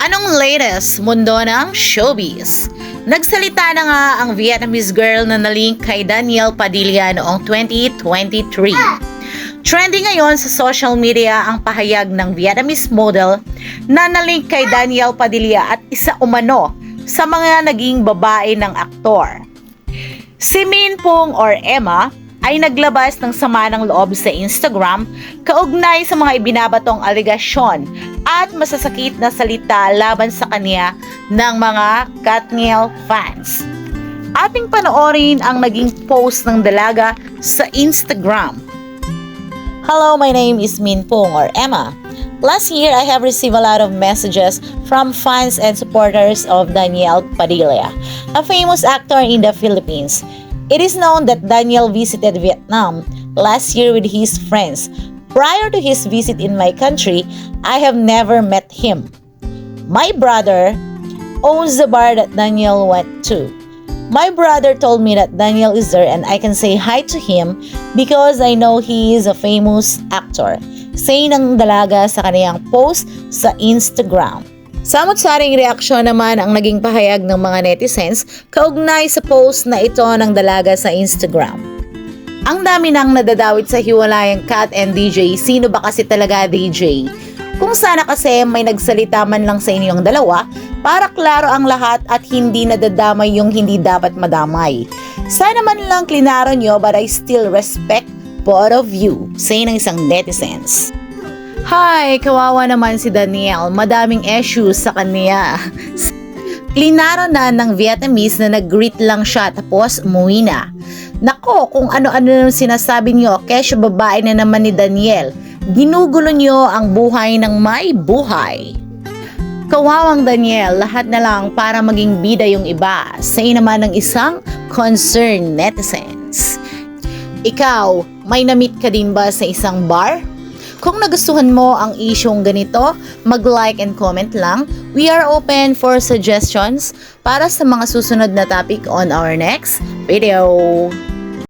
Anong latest mundo ng showbiz? Nagsalita na nga ang Vietnamese girl na nalink kay Danielle Padilla noong 2023. Trending ngayon sa social media ang pahayag ng Vietnamese model na nalink kay Danielle Padilla at isa umano sa mga naging babae ng aktor. Si Min Pung or Emma ay naglabas ng sama ng loob sa Instagram kaugnay sa mga ibinabatong aligasyon at masasakit na salita laban sa kanya ng mga Katniel fans. Ating panoorin ang naging post ng dalaga sa Instagram. Hello, my name is Min Pung or Emma. Last year, I have received a lot of messages from fans and supporters of Danielle Padilla, a famous actor in the Philippines. It is known that Daniel visited Vietnam last year with his friends. Prior to his visit in my country, I have never met him. My brother owns the bar that Daniel went to. My brother told me that Daniel is there and I can say hi to him because I know he is a famous actor. Say ng dalaga sa kaniyang post sa Instagram. Samot-saring reaksyon naman ang naging pahayag ng mga netizens kaugnay sa post na ito ng dalaga sa Instagram. Ang dami nang nadadawit sa hiwalayang Kat and DJ, sino ba kasi talaga DJ? Kung sana kasi may nagsalita man lang sa inyong dalawa para klaro ang lahat at hindi nadadamay yung hindi dapat madamay. Sana man lang klinaro nyo but I still respect both of you, say ng isang netizens. Hi, kawawa naman si Danielle. Madaming issues sa kanya. Klinaro na ng Vietnamese na nag-greet lang siya tapos umuwi na. Nako, kung ano-ano nang sinasabi niyo, kesyo babae na naman ni Danielle. Ginugulo niyo ang buhay ng may buhay. Kawawang Danielle, lahat na lang para maging bida yung iba. Say naman ng isang concerned netizens. Ikaw, may na-meet ka din ba sa isang bar? Kung nagustuhan mo ang isyong ganito, mag-like and comment lang. We are open for suggestions para sa mga susunod na topic on our next video.